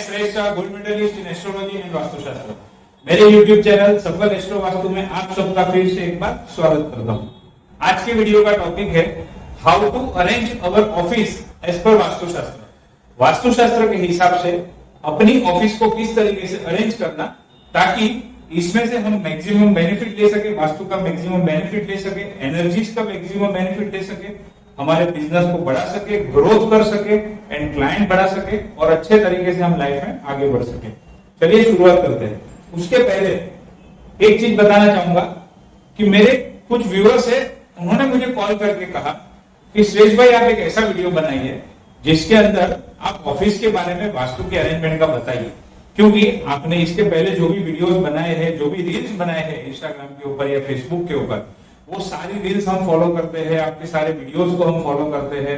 मैं Shreshth Shah, gold medalist in astrology and Vastushastra. मेरे YouTube channel Safal astro Vastu में आप सबका फिर से एक बार स्वागत करता हूँ। आज के वीडियो का टॉपिक है how to arrange our office as पर वास्तुशास्त्र। वास्तुशास्त्र के हिसाब से अपनी ऑफिस को किस तरीके से अरेंज करना ताकि इसमें से हम मैक्सिमम बेनिफिट ले सके, वास्तु का मैक्सिमम बेनिफिट ले सके, एनर्जीज का मैक्सिमम बेनिफिट ले सके, हमारे बिजनेस को बढ़ा सके, ग्रोथ कर सके एंड क्लाइंट बढ़ा सके और अच्छे तरीके से हम लाइफ में आगे बढ़ सके। चलिए शुरुआत करते हैं। उसके पहले एक चीज बताना चाहूंगा कि मेरे कुछ व्यूअर्स है, उन्होंने मुझे कॉल करके कहा कि श्रेष्ठ भाई आप एक ऐसा वीडियो बनाइए जिसके अंदर आप ऑफिस के बारे में वास्तु के अरेंजमेंट का बताइए, क्योंकि आपने इसके पहले जो भी वीडियोस बनाए हैं, जो भी रील्स बनाए हैं इंस्टाग्राम के ऊपर या फेसबुक के ऊपर, वो सारी रील्स हम फॉलो करते हैं, आपके सारे वीडियोस को हम फॉलो करते हैं,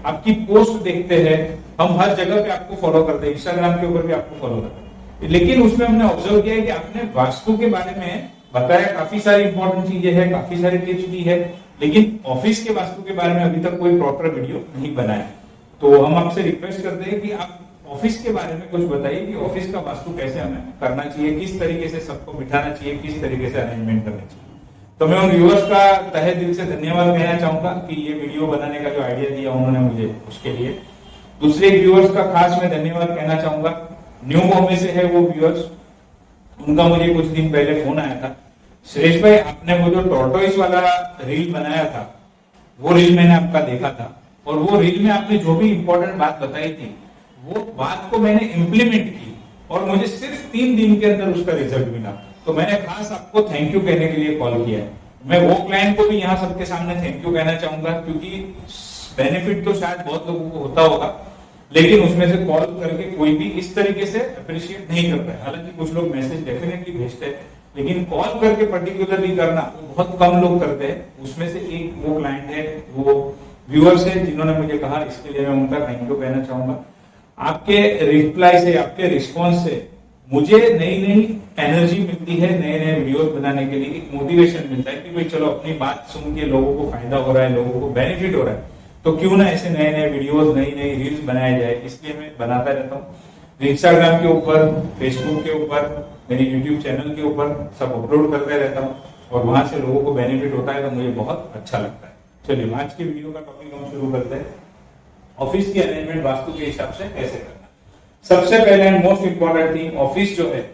आपकी पोस्ट देखते हैं, हम हर जगह पे आपको फॉलो करते हैं, इंस्टाग्राम के ऊपर भी आपको फॉलो करते हैं। लेकिन उसमें हमने ऑब्जर्व किया है कि आपने वास्तु के बारे में बताया, काफी सारी इंपॉर्टेंट चीजें हैं, काफी सारी टिप्स दी है, लेकिन ऑफिस के वास्तु के बारे में अभी तक कोई प्रॉपर वीडियो नहीं बनाया। तो हम आपसे रिक्वेस्ट करते हैं कि आप ऑफिस के बारे में कुछ बताइए कि ऑफिस का वास्तु कैसे हमें करना चाहिए, किस तरीके से सबको बिठाना चाहिए, किस तरीके से अरेंजमेंट करना चाहिए। तो मैं उन व्यूअर्स का तहे दिल से धन्यवाद कहना चाहूंगा कि ये वीडियो बनाने का जो आइडिया दिया उन्होंने मुझे, उसके लिए। दूसरे व्यूअर्स का खास मैं धन्यवाद कहना चाहूंगा, न्यू बॉम्बे से है वो व्यूअर्स, उनका मुझे कुछ दिन पहले फोन आया था, श्रेष्ठ भाई आपने वो जो टॉर्टोइस वाला रील बनाया था, वो रील मैंने आपका देखा था और वो रील में आपने जो भी इंपॉर्टेंट बात बताई थी वो बात को मैंने इम्प्लीमेंट की और मुझे सिर्फ 3 दिन के अंदर उसका रिजल्ट मिला। तो मैंने खास आपको थैंक यू कहने के लिए कॉल किया है। मैं वो क्लाइंट को भी यहाँ सबके सामने थैंक यू कहना चाहूंगा, क्योंकि बेनिफिट तो शायद बहुत लोगों को होता होगा, लेकिन उसमें से कॉल करके कोई भी इस तरीके से अप्रिशिएट नहीं करता है। हालांकि कुछ लोग मैसेज डेफिनेटली भेजते हैं, लेकिन कॉल करके पर्टिकुलरली करना वो बहुत कम लोग करते हैं। उसमें से एक वो क्लाइंट है, वो व्यूअर्स है जिन्होंने मुझे कहा, इसके लिए मैं उनका थैंक यू कहना चाहूंगा। आपके रिप्लाई से, आपके रिस्पॉन्स से मुझे नई नई एनर्जी मिलती है, नए नए वीडियोस बनाने के लिए एक मोटिवेशन मिलता है कि भाई चलो अपनी बात सुन के लोगों को फायदा हो रहा है, लोगों को बेनिफिट हो रहा है, तो क्यों ना ऐसे नए नए वीडियोस, नई नई रील्स बनाए जाए। इसलिए मैं बनाता रहता हूँ इंस्टाग्राम के ऊपर, फेसबुक के ऊपर, मेरे यूट्यूब चैनल के ऊपर सब अपलोड करते रहता हूँ और वहां से लोगों को बेनिफिट होता है, तो मुझे बहुत अच्छा लगता है। चलिए आज की वीडियो का टॉपिक हम शुरू करते हैं, ऑफिस की अरेंजमेंट वास्तु के हिसाब से कैसे करना। सबसे पहले and most important thing, office जो है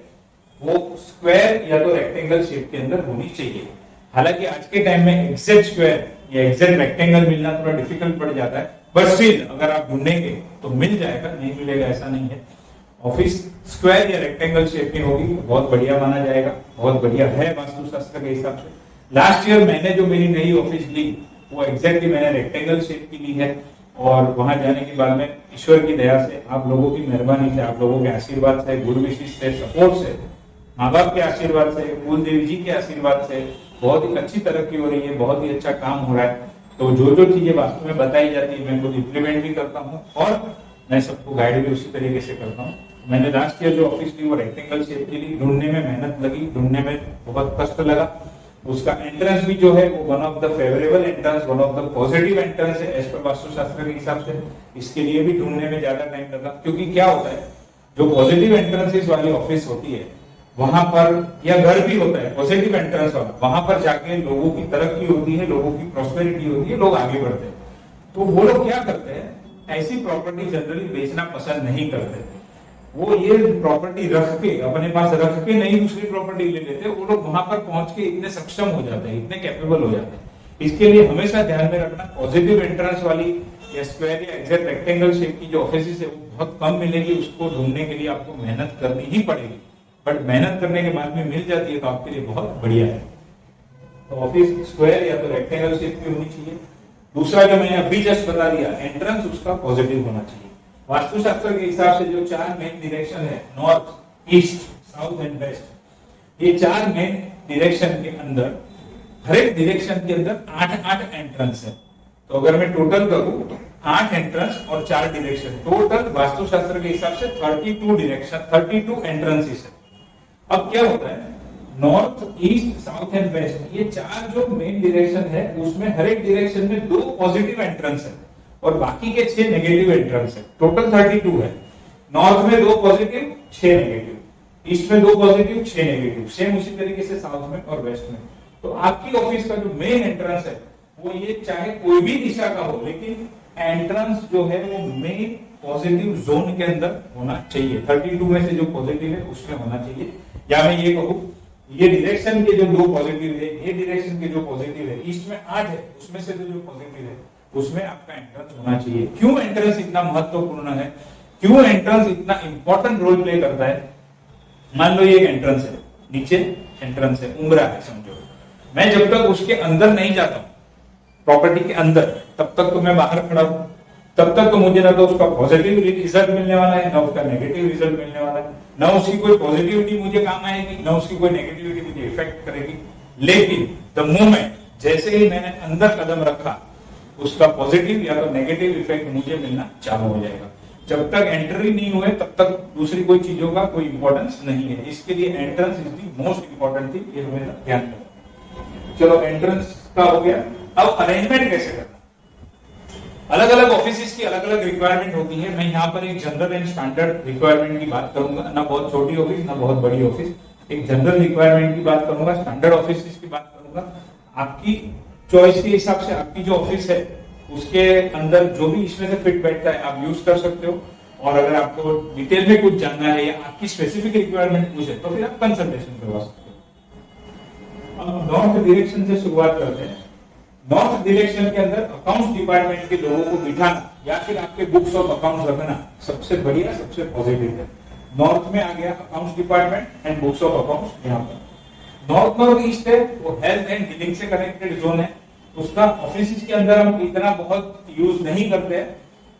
वो स्क्वायर या तो रेक्टेंगल शेप के अंदर होनी चाहिए। हालांकि आज के टाइम में एग्जैक्ट स्क्वायर या एग्जैक्ट रेक्टेंगल मिलना थोड़ा डिफिकल्ट पड़ जाता है, बट स्टिल अगर आप ढूंढेंगे तो मिल जाएगा, नहीं मिलेगा ऐसा नहीं है। ऑफिस स्क्वायर या रेक्टेंगल शेप की होगी तो बहुत बढ़िया माना जाएगा, बहुत बढ़िया है वास्तुशास्त्र के हिसाब से। लास्ट ईयर मैंने जो मेरी नई ऑफिस ली वो एग्जैक्टली मैंने रेक्टेंगल शेप की ली है और वहां जाने के बाद में ईश्वर की दया से, आप लोगों की मेहरबानी से, आप लोगों के आशीर्वाद से, गुड विशेष से, सपोर्ट से, माँ बाप के आशीर्वाद से, कुल देवी जी के आशीर्वाद से बहुत ही अच्छी तरक्की हो रही है, बहुत ही अच्छा काम हो रहा है। तो जो जो चीजें वास्तु में बताई जाती है मैं खुद इम्प्लीमेंट भी करता हूँ और मैं सबको गाइड भी उसी तरीके से करता हूँ। मैंने लास्ट ईयर जो ऑफिस ली वो रेक्टेंगल शेप की ली, ढूंढने में मेहनत लगी, ढूंढने में बहुत कष्ट लगा। उसका एंट्रेंस भी जो है वो one of the favourable entrance, one of the positive entrance है एज पर वास्तुशास्त्र के हिसाब से। इसके लिए भी ढूंढने में ज्यादा टाइम लगा, क्योंकि क्या होता है जो पॉजिटिव एंट्रेंसेस वाली ऑफिस होती है वहां पर, या घर भी होता है पॉजिटिव एंट्रेंस वाला, वहां पर जाके लोगों की तरक्की होती है, लोगों की प्रॉस्पेरिटी होती है, लोग आगे बढ़ते हैं। तो वो लोग क्या करते हैं, ऐसी प्रॉपर्टी जनरली बेचना पसंद नहीं करते, वो ये प्रॉपर्टी रख के, अपने पास रख के नहीं दूसरी प्रॉपर्टी ले लेते। वो लोग वहां पर पहुंच के इतने सक्षम हो जाते हैं, इतने कैपेबल हो जाते हैं। इसके लिए हमेशा ध्यान में रखना, पॉजिटिव एंट्रेंस वाली या स्क्वायर या एग्जैक्ट रेक्टेंगल शेप की जो ऑफिस है वो बहुत कम मिलेगी, उसको ढूंढने के लिए आपको मेहनत करनी ही पड़ेगी, बट मेहनत करने के बाद में मिल जाती है तो आपके लिए बहुत बढ़िया है। तो ऑफिस स्क्वायर या तो रेक्टेंगल शेप की होनी चाहिए। दूसरा जो मैंने अभी जस्ट बता दिया, एंट्रेंस उसका पॉजिटिव होना चाहिए। वास्तुशास्त्र के हिसाब से जो 4 मेन डायरेक्शन है, north, east, south and west, ये 4 मेन डायरेक्शन के अंदर, हर एक डायरेक्शन के अंदर 8-8 एंट्रेंस है। तो अगर मैं टोटल करूं तो 8 एंट्रेंस और 4 डायरेक्शन, टोटल वास्तुशास्त्र के हिसाब से 32 डायरेक्शन, 32 एंट्रेंसेस है। अब क्या होता है, north, east, south and west, ये 4 जो मेन डायरेक्शन है उसमें हर एक डायरेक्शन में 2 पॉजिटिव एंट्रेंस है और बाकी के 6 नेगेटिव एंट्रेंस है। टोटल 32 है। नॉर्थ में 2 पॉजिटिव 6 नेगेटिव, ईस्ट में 2 पॉजिटिव 6 नेगेटिव, सेम उसी तरीके से साउथ में और वेस्ट में। तो आपकी ऑफिस का जो मेन एंट्रेंस है वो ये, चाहे कोई भी दिशा का हो, लेकिन एंट्रेंस जो है वो मेन पॉजिटिव जोन के अंदर होना चाहिए। 32 में से जो पॉजिटिव है उसमें होना चाहिए। या मैं ये कहूँ, ये डायरेक्शन के जो 2 पॉजिटिव है, ये डायरेक्शन के जो पॉजिटिव है, ईस्ट में 8 है, उसमें से जो पॉजिटिव है उसमें आपका एंट्रेंस होना चाहिए। क्यों एंट्रेंस इतना महत्वपूर्ण है, क्यों एंट्रेंस इतना इंपॉर्टेंट रोल प्ले करता है? मान लो ये एंट्रेंस है, नीचे एंट्रेंस है, उम्रा है समझो, मैं जब तक उसके अंदर नहीं जाता हूं, प्रॉपर्टी के अंदर, तब तक तो मैं बाहर खड़ा हूं, तब तक तो मुझे ना तो उसका पॉजिटिव रिजल्ट मिलने वाला है, ना उसका नेगेटिव रिजल्ट मिलने वाला है, ना उसकी कोई पॉजिटिविटी मुझे काम आएगी, ना उसकी कोई नेगेटिविटी मुझे इफेक्ट करेगी। लेकिन द मोमेंट जैसे ही मैंने अंदर कदम रखा, उसका पॉजिटिव या तो नेगेटिव इफेक्ट मुझे मिलना चालू हो जाएगा। जब तक एंट्री नहीं हुए तब तक दूसरी कोई चीजों का कोई इंपॉर्टेंस नहीं है। इसके लिए entrance is the most important thing, ये हमें ध्यान रखना। चलो एंट्रेंस का हो गया। अब अरेंजमेंट कैसे करना? अलग अलग ऑफिस की अलग अलग रिक्वायरमेंट होती है। मैं यहाँ पर एक जनरल एंड स्टैंडर्ड रिक्वायरमेंट की बात करूंगा, ना बहुत छोटी ऑफिस ना बहुत बड़ी ऑफिस। एक जनरल रिक्वायरमेंट की बात करूंगा, स्टैंडर्ड ऑफिस की बात करूंगा। आपकी चॉइस के हिसाब से आपकी जो ऑफिस है उसके अंदर जो भी इसमें से फिट बैठता है आप यूज कर सकते हो। और अगर आपको डिटेल में कुछ जानना है या आपकी स्पेसिफिक रिक्वायरमेंट कुछ है तो फिर आप कंसल्टेशन करवा सकते हो। अब नॉर्थ डायरेक्शन से शुरुआत करते हैं। नॉर्थ डायरेक्शन के अंदर अकाउंट्स डिपार्टमेंट के लोगों को बिठाना या फिर आपके बुक्स ऑफ अकाउंट्स रखना सबसे बढ़िया, सबसे पॉजिटिव है। नॉर्थ में आ गया accounts department and books of accounts. यहाँ पर नॉर्थ ईस्ट है वो हेल्थ एंड हीलिंग से कनेक्टेड जोन है। उसका ऑफिस के अंदर हम इतना बहुत यूज नहीं करते हैं,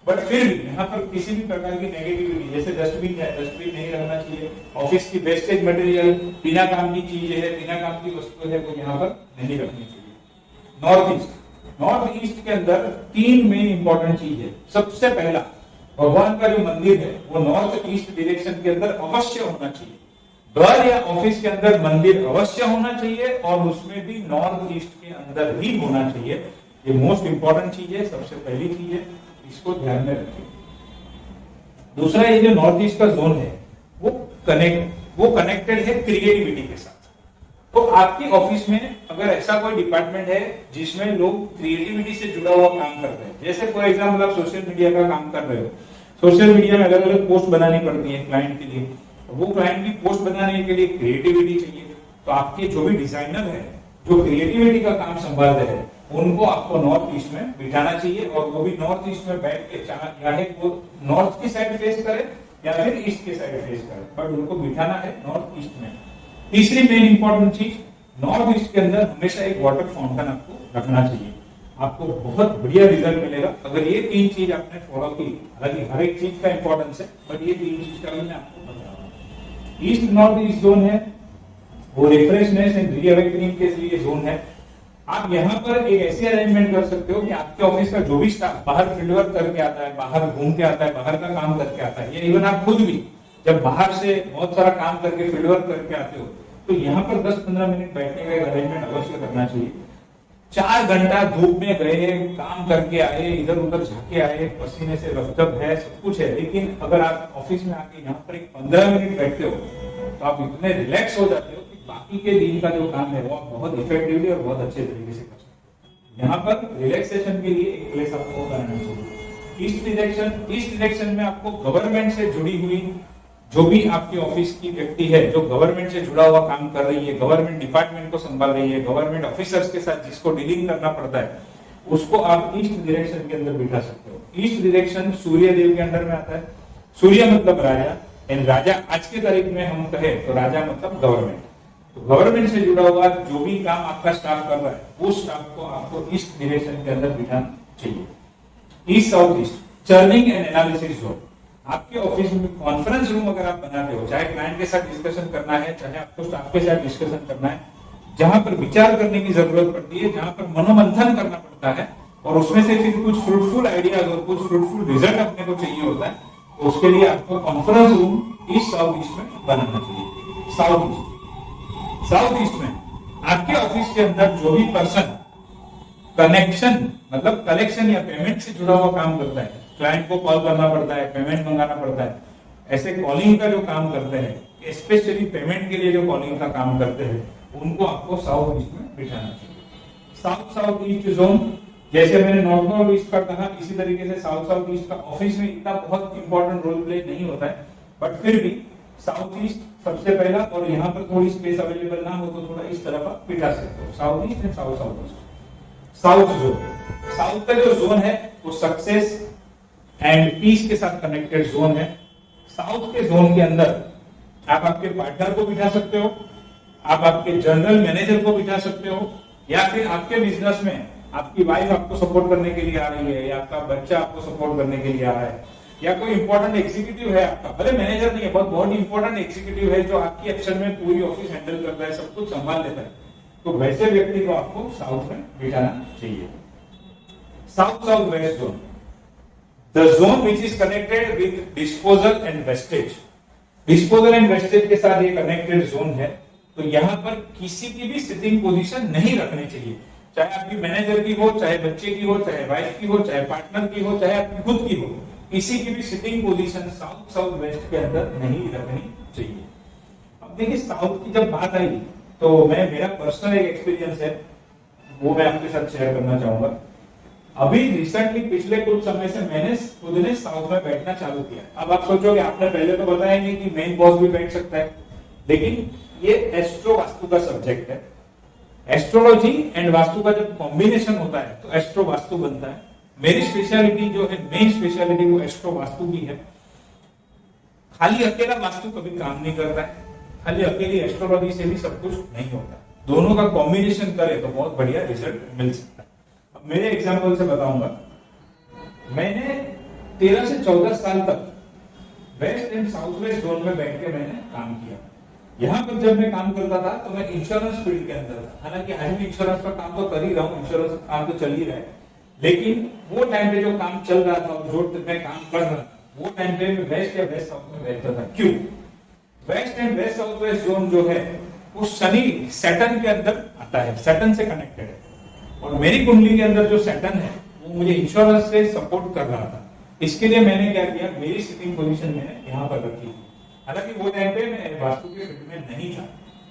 बट फिर भी यहाँ पर किसी भी प्रकार की नेगेटिविटी, जैसे डस्टबिन है, डस्टबिन नहीं रखना चाहिए। ऑफिस की वेस्टेज मटेरियल, बिना काम की चीजें है, बिना काम की वस्तु है, वो यहाँ पर नहीं रखनी चाहिए। नॉर्थ ईस्ट के अंदर 3 मेन इंपॉर्टेंट चीज है। सबसे पहला, भगवान का जो मंदिर है वो नॉर्थ ईस्ट डायरेक्शन के अंदर अवश्य होना चाहिए। घर या ऑफिस के अंदर मंदिर अवश्य होना चाहिए और उसमें भी नॉर्थ ईस्ट के अंदर ही होना चाहिए। ये मोस्ट इंपॉर्टेंट चीज है, सबसे पहली चीज है, इसको ध्यान में रखिए। दूसरा, ये जो नॉर्थ ईस्ट का जोन है वो कनेक्टेड है क्रिएटिविटी के साथ। तो आपकी ऑफिस में अगर ऐसा कोई डिपार्टमेंट है जिसमें लोग क्रिएटिविटी से जुड़ा हुआ काम करते हैं, जैसे फॉर एग्जाम्पल आप सोशल मीडिया का काम कर रहे हो, सोशल मीडिया में अलग अलग पोस्ट बनानी पड़ती है क्लाइंट के लिए, वो क्लाइंट की पोस्ट बनाने के लिए क्रिएटिविटी चाहिए। तो आपके जो भी डिजाइनर है जो क्रिएटिविटी का काम संभालते हैं उनको आपको नॉर्थ ईस्ट में बिठाना चाहिए। और वो भी नॉर्थ ईस्ट में बैठ के, चाहे वो नॉर्थ की साइड फेस करे या फिर ईस्ट की साइड फेस करे, बट उनको बिठाना है नॉर्थ ईस्ट में। तीसरी मेन इंपॉर्टेंट चीज, नॉर्थ ईस्ट के अंदर हमेशा एक वाटर फाउंटेन आपको रखना चाहिए। आपको बहुत बढ़िया रिजल्ट मिलेगा अगर ये 3 चीज आपने फॉलो की। हालांकि हर एक चीज का इंपॉर्टेंस है, बट ये 3 चीज का भी मैं आपको बता रहा हूँ। ईस्ट नॉर्थ ईस्ट जोन है वो रिफ्रेशनेस एंड रीअवेकनिंग के लिए जोन है। आप यहाँ पर एक ऐसी अरेंजमेंट कर सकते हो कि आपके ऑफिस का जो भी स्टाफ बाहर फील्ड वर्क करके आता है, बाहर घूम के आता है, बाहर का काम करके आता है, या इवन आप खुद भी जब बाहर से बहुत सारा काम करके फील्ड वर्क करके आते हो, तो यहाँ पर 10-15 मिनट बैठने का एक अरेंजमेंट अवश्य करना चाहिए। 4 घंटा धूप में गए, काम करके आए, इधर उधर झाके आए, पसीने से रफ्तब है, सब कुछ है, लेकिन अगर आप ऑफिस में आके यहाँ पर एक 15 मिनट बैठते हो तो आप इतने रिलैक्स हो जाते हो कि बाकी के दिन का जो काम है वो आप बहुत इफेक्टिवली और बहुत अच्छे तरीके से कर सकते हो। यहाँ पर रिलैक्सेशन के लिए एक प्लेस आपको बनाना चाहिए। ईस्ट डायरेक्शन में आपको गवर्नमेंट से जुड़ी हुई जो भी आपकी ऑफिस की व्यक्ति है, जो गवर्नमेंट से जुड़ा हुआ काम कर रही है, गवर्नमेंट डिपार्टमेंट को संभाल रही है, गवर्नमेंट ऑफिसर्स के साथ जिसको डीलिंग करना पड़ता है, उसको आप ईस्ट डायरेक्शन के अंदर बिठा सकते हो। ईस्ट डायरेक्शन सूर्य देव के अंडर में आता है। सूर्य मतलब राजा, एंड राजा आज के तारीख में हम कहे तो राजा मतलब गवर्नमेंट। तो गवर्नमेंट से जुड़ा हुआ जो भी काम आपका स्टाफ कर रहा है, उस स्टाफ को आपको ईस्ट डायरेक्शन के अंदर बिठाना चाहिए। East south east, churning and analysis zone. आपके ऑफिस में कॉन्फ्रेंस रूम अगर आप बनाते हो, चाहे क्लाइंट के साथ डिस्कशन करना है, चाहे आपको स्टाफ के साथ डिस्कशन करना है, जहां पर विचार करने की जरूरत पड़ती है, जहां पर मनोमंथन करना पड़ता है, और उसमें से फिर कुछ फ्रूटफुल आइडियाज और कुछ फ्रूटफुल रिजल्ट अपने को चाहिए होता है, तो उसके लिए आपको conference room east south east में बनाना चाहिए। साउथ ईस्ट में आपके ऑफिस के अंदर जो भी पर्सन कनेक्शन मतलब कलेक्शन या पेमेंट से जुड़ा हुआ काम करता है, क्लाइंट को कॉल करना पड़ता है, पेमेंट मंगाना पड़ता है, ऐसे कॉलिंग का जो काम करते हैं, स्पेशली पेमेंट के लिए जो कॉलिंग का काम करते हैं, उनको आपको साउथ ईस्ट में बिठाना चाहिए। साउथ ईस्ट जोन, जैसे मैंने नॉर्थ ईस्ट का कहा, इसी तरीके से साउथ ईस्ट का ऑफिस में इतना बहुत इंपॉर्टेंट रोल प्ले नहीं होता है, बट फिर भी साउथ ईस्ट सबसे पहला, और यहाँ पर थोड़ी स्पेस अवेलेबल ना हो तो थोड़ा इस तरफ आप बिठा सकते हो, south east and south east. South zone, south का जो जोन है वो सक्सेस एंड पीस के साथ कनेक्टेड जोन है। साउथ के जोन के अंदर आप आपके पार्टनर को बिठा सकते हो, आप आपके जनरल मैनेजर को बिठा सकते हो, या फिर आपके बिजनेस में आपकी वाइफ आपको सपोर्ट करने के लिए आ रही है, या आपका बच्चा आपको सपोर्ट करने के लिए आ रहा है, या कोई इंपॉर्टेंट एग्जीक्यूटिव है आपका, भले मैनेजर नहीं है, बहुत इंपॉर्टेंट एग्जीक्यूटिव है जो आपकी एक्शन में पूरी ऑफिस हैंडल करता है, सब कुछ संभाल लेता है, तो वैसे व्यक्ति को आपको साउथ में बिठाना चाहिए। South west zone, the zone which is connected with disposal and wastage. Disposal and wastage के साथ ये कनेक्टेड जोन है, तो यहाँ पर किसी की भी सिटिंग पोजीशन नहीं रखनी चाहिए, चाहे आपकी मैनेजर की हो, चाहे बच्चे की हो, चाहे वाइफ की हो, चाहे पार्टनर की हो, चाहे आपकी खुद की हो, किसी की भी सिटिंग पोजीशन साउथ वेस्ट के अंदर नहीं रखनी चाहिए। अब देखिए, साउथ की जब बात आई तो मेरा पर्सनल एक एक्सपीरियंस है, वो मैं आपके साथ शेयर करना चाहूंगा। अभी रिसेंटली पिछले कुछ समय से मैंने खुद ने साउथ में बैठना चालू किया। अब आप सोचोगे आपने पहले तो बताया नहीं कि मेन बॉस भी बैठ सकता है, लेकिन ये एस्ट्रो वास्तु का सब्जेक्ट है। एस्ट्रोलॉजी एंड वास्तु का जब कॉम्बिनेशन होता है तो एस्ट्रो वास्तु बनता है। मेरी स्पेशलिटी जो है, मेन स्पेशलिटी वो एस्ट्रो वास्तु की है। खाली अकेला वास्तु कभी काम नहीं करता है, खाली अकेली एस्ट्रोलॉजी से भी सब कुछ नहीं होता, दोनों का कॉम्बिनेशन करे तो बहुत बढ़िया रिजल्ट मिल सकता है। अब मेरे एग्जांपल से बताऊंगा, मैंने 13 से 14 साल तक west and south west zone में बैठ के मैंने काम किया। यहाँ पर जब मैं काम करता था तो मैं इंश्योरेंस फील्ड के अंदर था, हालांकि आज भी इंश्योरेंस का काम तो कर ही रहा हूँ, इंश्योरेंस का काम तो चल ही रहा है, लेकिन वो टाइम पे जो काम चल रहा था, जो मैं काम कर रहा था, वो टाइम पे मैं वेस्ट या वेस्ट साउथ में बैठता था। क्यों? West and west south west zone जो है वो शनि सैटर्न के अंदर आता है, सैटर्न से कनेक्टेड है, और मेरी कुंडली के अंदर जो सैटर्न है वो मुझे इंश्योरेंस से सपोर्ट कर रहा था। इसके लिए मैंने क्या किया, मेरी सिटिंग पोजीशन मैंने यहाँ पर रखी। हालांकि वो टाइम पे मैं वास्तु के फील्ड में नहीं था,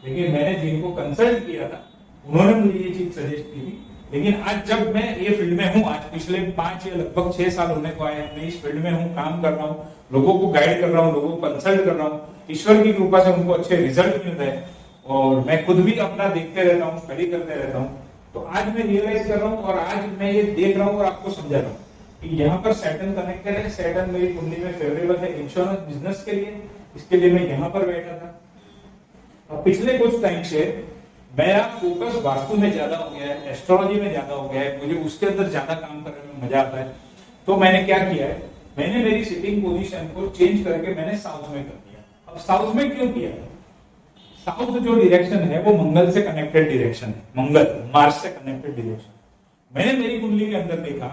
लेकिन मैंने जिनको कंसल्ट किया था उन्होंने मुझे ये चीज सजेस्ट की थी। लेकिन आज जब मैं ये फील्ड में हूँ, आज पिछले 5 या लगभग 6 साल होने को आए हैं, मैं इस फील्ड में हूँ, काम कर रहा हूँ, लोगों को गाइड कर रहा हूँ, लोगों को कंसल्ट कर रहा हूँ, ईश्वर की कृपा से उनको अच्छे रिजल्ट मिल रहे हैं, और मैं खुद भी अपना देखते रहता हूँ, स्टडी करते रहता हूँ। तो आज मैं रियलाइज कर रहा हूँ और आज मैं ये देख रहा हूँ और आपको समझा रहा हूँ कि यहाँ पर सैटर्न कनेक्टेड है, सैटर्न मेरी कुंडली में फेवरेबल है इंश्योरेंस बिजनेस के लिए, इसके लिए मैं यहाँ पर बैठा था। और पिछले कुछ टाइम से मेरा फोकस वास्तु में ज्यादा हो गया है, एस्ट्रोलॉजी में ज्यादा हो गया है, मुझे उसके अंदर ज्यादा काम करने में मजा आता है। तो मैंने क्या किया है, मैंने मेरी सिटिंग पोजीशन को चेंज करके मैंने साउथ में कर दिया। अब साउथ में क्यों किया? साउथ जो डायरेक्शन है वो मंगल से कनेक्टेड डायरेक्शन है, मंगल मार्स से कनेक्टेड डायरेक्शन। मैंने मेरी कुंडली के अंदर देखा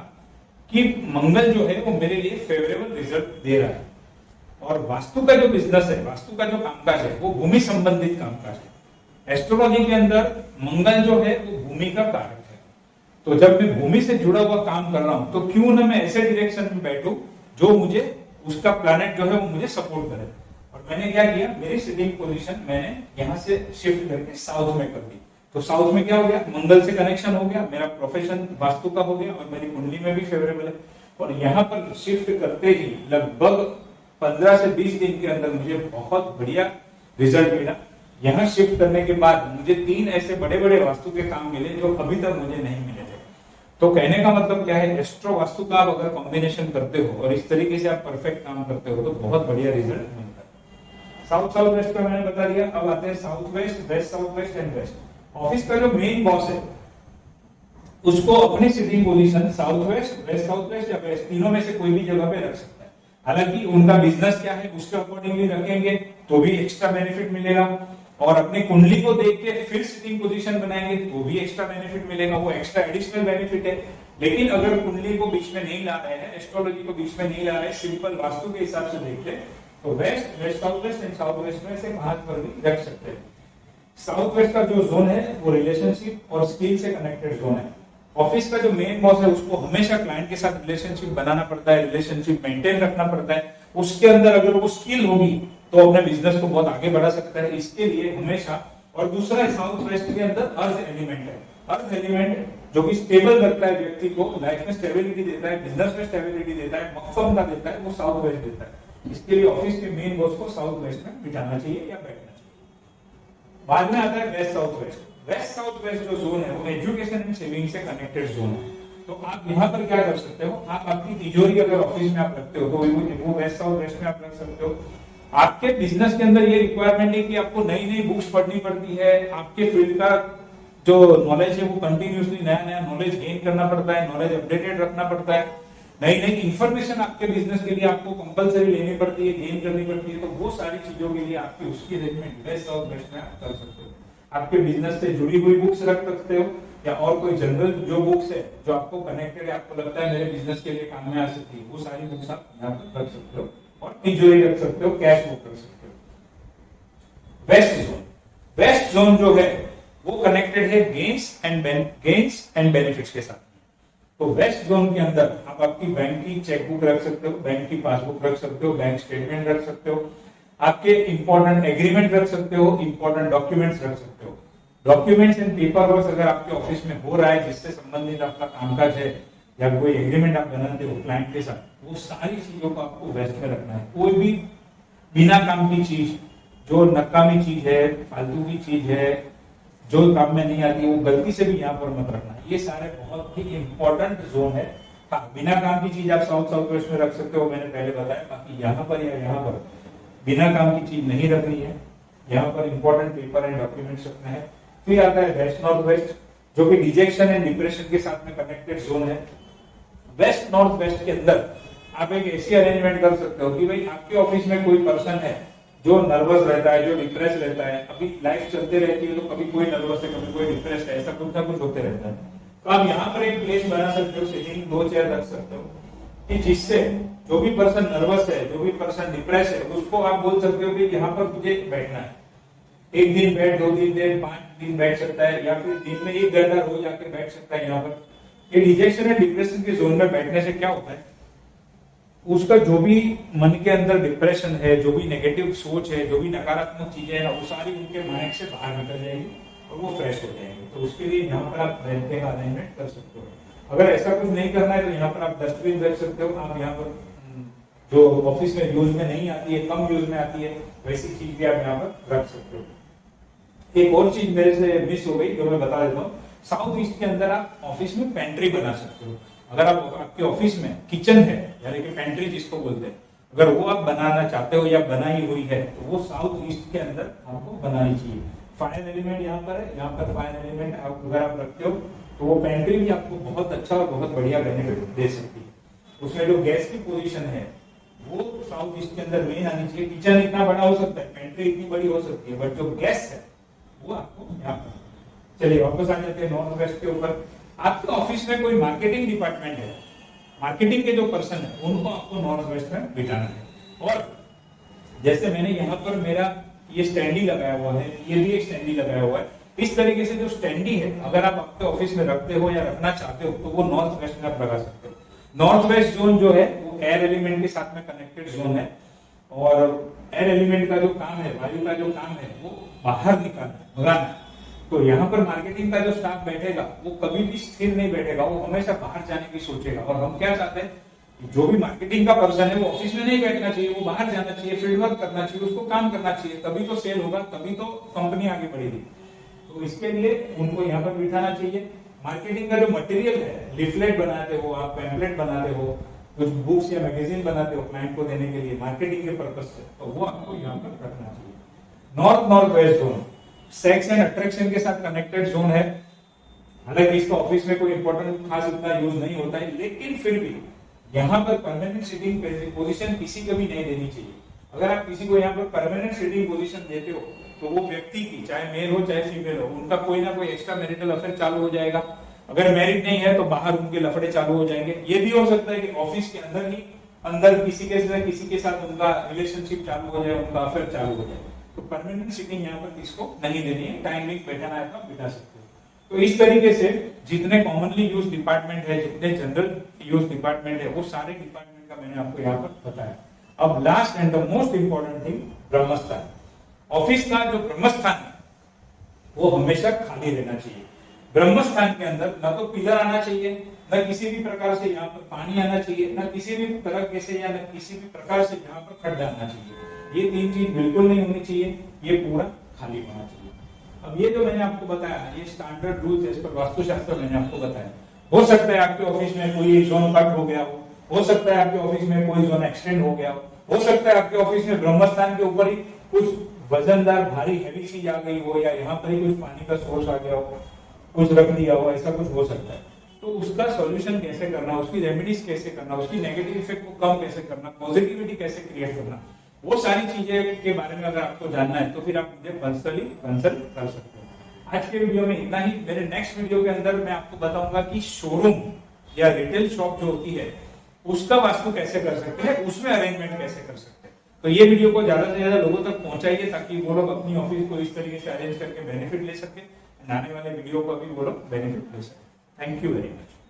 कि मंगल जो है वो मेरे लिए फेवरेबल रिजल्ट दे रहा है, और वास्तु का जो बिजनेस है, वास्तु का जो कामकाज है वो भूमि संबंधित कामकाज है। एस्ट्रोलॉजी के अंदर मंगल जो है वो भूमि का कारक है, तो जब मैं भूमि से जुड़ा हुआ काम कर रहा हूं तो क्यों ना मैं ऐसे डायरेक्शन में बैठूं जो मुझे उसका प्लैनेट जो है वो मुझे सपोर्ट करे। और मैंने क्या किया, मेरी सिटिंग पोजीशन मैंने यहाँ से शिफ्ट करके साउथ में कर दी। तो साउथ में क्या हो गया, मंगल से कनेक्शन हो गया, मेरा प्रोफेशन वास्तु का हो गया और मेरी कुंडली में भी फेवरेबल है। और यहाँ पर शिफ्ट करते ही लगभग 15 से 20 दिन के अंदर मुझे बहुत बढ़िया रिजल्ट मिला। यहाँ शिफ्ट करने के बाद मुझे 3 ऐसे बड़े बड़े वास्तु के काम मिले जो अभी तक मुझे नहीं मिले थे। तो कहने का मतलब क्या है, एस्ट्रो वास्तु का आप अगर कॉम्बिनेशन करते हो और इस तरीके से आप परफेक्ट काम करते हो तो बहुत बढ़िया रिजल्ट मिलता है। साउथ वेस्ट का मैंने बता दिया। अब आते हैं south west, west south west and west. Office का जो मेन बॉस है उसको अपनी sitting position south west, west south west या वेस्ट, तीनों में से कोई भी जगह पे रख सकता है। हालांकि उनका बिजनेस क्या है उसके अकॉर्डिंगली रखेंगे तो भी एक्स्ट्रा बेनिफिट मिलेगा, और अपनी कुंडली को देख के फिर सिटिंग पोजीशन बनाएंगे तो भी एक्स्ट्रा बेनिफिट मिलेगा, वो एक्स्ट्रा एडिशनल बेनिफिट है। लेकिन अगर कुंडली को बीच में नहीं ला रहे हैं, एस्ट्रोलॉजी को बीच में नहीं ला रहे हैं, सिंपल वास्तु के हिसाब से देख ले तो west, west south west and south west में से कहां पर भी रख सकते हैं। साउथ वेस्ट का जो जोन है वो रिलेशनशिप और स्किल से कनेक्टेड जोन है। ऑफिस का जो मेन बॉस है उसको हमेशा क्लाइंट के साथ रिलेशनशिप बनाना पड़ता है, रिलेशनशिप मेंटेन रखना पड़ता है, उसके अंदर अगर वो स्किल होगी तो अपने बिजनेस को बहुत आगे बढ़ा सकता है। इसके लिए हमेशा, और दूसरा साउथ वेस्ट के अंदर अर्थ एलिमेंट है। अर्थ एलिमेंट जो कि स्टेबल रखता है व्यक्ति को, लाइफ में स्टेबिलिटी देता है, बिजनेस में स्टेबिलिटी देता है, मकसद देता है, वो साउथ वेस्ट देता है। इसके लिए ऑफिस के मेन बॉस को साउथ वेस्ट में बिठाना चाहिए या बैठना चाहिए। बाद में आता है waste south west. West south waste जो जोन है वो एजुकेशन एंड सेविंग से कनेक्टेड जोन है। तो आप यहाँ पर क्या कर सकते हो, आप अपनी तिजोरी अगर ऑफिस में आप रखते हो तो वो वेस्ट साउथ वेस्ट में आप रख सकते हो। आपके बिजनेस के अंदर ये रिक्वायरमेंट है कि आपको नई नई बुक्स पढ़नी पड़ती है, आपके फील्ड का जो नॉलेज है वो कंटिन्यूसली नया नया नॉलेज गेन करना पड़ता है, नॉलेज अपडेटेड रखना पड़ता है, नई नई इंफॉर्मेशन आपके बिजनेस के लिए आपको कंपलसरी लेनी पड़ती है, गेन करनी पड़ती है। तो वो सारी चीजों के लिए आपकी उसकी अरेंजमेंट वेस्ट साउथ वेस्ट में आप कर सकते हो। आपके बिजनेस से जुड़ी हुई बुक्स रख सकते हो, या और कोई जनरल जो बुक्स है जो आपको कनेक्टेड है, आपको लगता है मेरे बिजनेस के लिए काम में आ सकती है, वो सारी बुक्स आप यहाँ पर रख सकते हो और तिजोरी रख सकते हो, कैश बुक रख सकते हो। वेस्ट जोन, वेस्ट जोन जो है वो कनेक्टेड है गेन्स एंड बेनिफिट्स के साथ। तो वेस्ट जोन के अंदर आप आपकी बैंक की चेकबुक रख सकते हो, बैंक की पासबुक रख सकते हो, बैंक स्टेटमेंट रख सकते हो, आपके इंपॉर्टेंट एग्रीमेंट रख सकते हो, इंपॉर्टेंट डॉक्यूमेंट्स रख सकते हो। डॉक्यूमेंट्स एंड पेपर वर्क अगर आपके ऑफिस में हो रहा है जिससे संबंधित आपका कामकाज है, या कोई एग्रीमेंट आप बनाते हो क्लाइंट के साथ, वो सारी चीजों को आपको वेस्ट में रखना है। कोई भी बिना काम की चीज, जो नकामी चीज है, फालतू की चीज है, जो काम में नहीं आती, वो गलती से भी यहाँ पर मत रखना। ये सारे बहुत ही इंपॉर्टेंट जोन है। बिना काम की चीज आप साउथ वेस्ट में रख सकते हो, मैंने पहले बताया। बाकी यहाँ पर या यहाँ पर बिना काम की चीज नहीं रखनी है, यहाँ पर इंपॉर्टेंट पेपर एंड डॉक्यूमेंट्स रखना है। फिर आता है वेस्ट नॉर्थ वेस्ट, जो कि डिजेक्शन एंड डिप्रेशन के साथ में कनेक्टेड जोन है। वेस्ट नॉर्थ वेस्ट के अंदर आप एक ऐसी अरेंजमेंट कर सकते हो कि भाई आपके ऑफिस में कोई पर्सन है जो नर्वस रहता है, जो डिप्रेस रहता है। अभी लाइफ चलते रहती है तो कभी कोई नर्वस है, कभी कोई डिप्रेस है, ऐसा कुछ ना कुछ होते रहता है। तो आप यहाँ पर एक प्लेस बना सकते हो, सिटिंग 2 चेयर रख सकते हो, कि जिससे जो भी पर्सन नर्वस है, जो भी पर्सन डिप्रेस है, उसको आप बोल सकते हो कि यहाँ पर तुझे बैठना है। 1 दिन बैठ, 2 दिन बैठ, 5 दिन बैठ सकता है, या फिर दिन में 1 घंटा रोज आके बैठ सकता है यहाँ पर। ये डिजेक्शन एंड डिप्रेशन के जोन में बैठने से क्या होता है, उसका जो भी मन के अंदर डिप्रेशन है, जो भी नेगेटिव सोच है, जो भी नकारात्मक चीजें है, वो सारी उनके माइंड से बाहर निकल जाएगी और वो फ्रेश हो जाएंगे। तो उसके लिए यहाँ पर आप रहते का अरेंजमेंट कर सकते हो। अगर ऐसा कुछ नहीं करना है तो यहाँ पर आप डस्टबिन रख सकते हो। आप यहाँ पर जो ऑफिस में यूज में नहीं आती है, कम यूज में आती है, वैसी चीज भी आप यहाँ पर रख सकते हो। एक और चीज मेरे से मिस हो गई जो मैं बता देता हूँ। साउथ ईस्ट के अंदर आप ऑफिस में पेंट्री बना सकते हो। अगर आप आपके ऑफिस में किचन है, यानी कि पेंट्री जिसको बोलते हैं, अगर वो आप बनाना चाहते हो या बनाई हुई है तो वो साउथ ईस्ट के अंदर आपको बनानी चाहिए। फायर एलिमेंट यहाँ पर है, यहाँ पर फायर एलिमेंट अगर आप रखते हो तो वो पेंट्री भी आपको बहुत अच्छा और बहुत बढ़िया बेनिफिट दे सकती है। उसमें जो गैस की पोजीशन है वो साउथ ईस्ट के अंदर मेन आनी चाहिए। किचन इतना बड़ा हो सकता है, पेंट्री इतनी बड़ी हो सकती है, बट जो गैस है वो आपको यहाँ पर। चलिए वापस आ जाते हैं नॉर्थ वेस्ट के ऊपर। आपके ऑफिस में कोई मार्केटिंग डिपार्टमेंट है, मार्केटिंग के जो पर्सन है उनको आपको नॉर्थ वेस्ट में बिठाना है। और जैसे मैंने यहाँ पर मेरा ये स्टैंडी लगाया हुआ है, ये भी एक स्टैंडी लगाया हुआ है, इस तरीके से जो स्टैंडी है अगर आप आपके ऑफिस में रखते हो या रखना चाहते हो तो वो नॉर्थ वेस्ट में आप लगा सकते हो। नॉर्थ वेस्ट जोन जो है वो एयर एलिमेंट के साथ में कनेक्टेड जोन है, और एयर एलिमेंट का जो काम है, वायु का जो काम है, वो बाहर निकालना, भगाना है। तो यहाँ पर मार्केटिंग का जो स्टाफ बैठेगा वो कभी भी स्थिर नहीं बैठेगा, वो हमेशा बाहर जाने की सोचेगा। और हम क्या चाहते हैं, जो भी मार्केटिंग का पर्सन है वो ऑफिस में नहीं बैठना चाहिए, वो बाहर जाना चाहिए, फील्ड वर्क करना चाहिए, उसको काम करना चाहिए, तभी तो सेल होगा, तभी तो कंपनी आगे बढ़ेगी। तो इसके लिए उनको यहाँ पर बिठाना चाहिए। मार्केटिंग का जो मटेरियल है, लिफलेट बनाते हो आप, पैम्पलेट बनाते हो, कुछ बुक्स या मैगजीन बनाते हो क्लाइंट को देने के लिए मार्केटिंग के पर्पज से, तो वो आपको यहाँ पर रखना चाहिए। North west zone sex and attraction के साथ कनेक्टेड जोन है। हालांकि इसका ऑफिस में कोई इंपॉर्टेंट खास इतना यूज नहीं होता है, लेकिन फिर भी यहाँ पर परमानेंट सिटिंग पोजीशन किसी को भी नहीं देनी चाहिए। अगर आप किसी को यहाँ पर परमानेंट सिटिंग पोजीशन देते हो तो वो व्यक्ति की, चाहे मेल हो चाहे फीमेल हो, उनका कोई ना कोई एक्स्ट्रा मैरिटल अफेयर चालू हो जाएगा। अगर मैरिड नहीं है तो बाहर उनके लफड़े चालू हो जाएंगे। ये भी हो सकता है कि ऑफिस के अंदर किसी के साथ उनका रिलेशनशिप चालू हो जाए, उनका अफेयर चालू हो जाए। तो परमानेंट सिटिंग यहाँ पर किसको नहीं देनी है, टाइमिंग बैठाना है तो बिठा सकते हो। तो इस तरीके से जितने कॉमनली यूज डिपार्टमेंट है, जितने जनरल यूज डिपार्टमेंट है, वो सारे डिपार्टमेंट का मैंने आपको यहाँ पर बताया। अब last and the most important thing, Brahmasthan. Office का जो ब्रह्मस्थान है वो हमेशा खाली रहना चाहिए। ब्रह्मस्थान के अंदर ना तो पिलर आना चाहिए, न किसी भी प्रकार से यहाँ पर पानी आना चाहिए, न किसी भी तरह से या न किसी भी प्रकार से यहाँ पर खड्डा आना चाहिए। ये तीन चीज बिल्कुल नहीं होनी चाहिए, ये पूरा खाली होना चाहिए। अब ये जो मैंने आपको बताया, ये स्टैंडर्ड रूल्स एज पर वास्तुशास्त्र मैंने आपको बताया। हो सकता है आपके ऑफिस में कोई जोन कट हो गया हो सकता है आपके ऑफिस में कोई जोन एक्सटेंड हो गया हो सकता है आपके ऑफिस में ब्रह्मस्थान के ऊपर ही कुछ वजनदार भारी हैवी चीज आ गई हो, या यहाँ पर ही कुछ पानी का सोर्स आ गया हो, कुछ रख दिया हो, ऐसा कुछ हो सकता है। तो उसका सॉल्यूशन कैसे करना, उसकी रेमेडीज कैसे करना, उसकी नेगेटिव इफेक्ट को कम कैसे करना, पॉजिटिविटी कैसे क्रिएट करना, वो सारी चीजें के बारे में अगर आपको जानना है तो फिर आप मुझे पर्सनली कंसल्ट कर सकते हो। आज के वीडियो में इतना ही। मेरे नेक्स्ट वीडियो के अंदर मैं आपको बताऊंगा कि शोरूम या रिटेल शॉप जो होती है उसका वास्तु कैसे कर सकते हैं, उसमें अरेंजमेंट कैसे कर सकते हैं। तो ये वीडियो को ज्यादा से ज्यादा लोगों तक पहुंचाइए ताकि वो लोग अपनी ऑफिस को इस तरीके से अरेंज करके बेनिफिट ले सके, आने वाले वीडियो को भी वो लोग बेनिफिट ले सके। Thank you very much.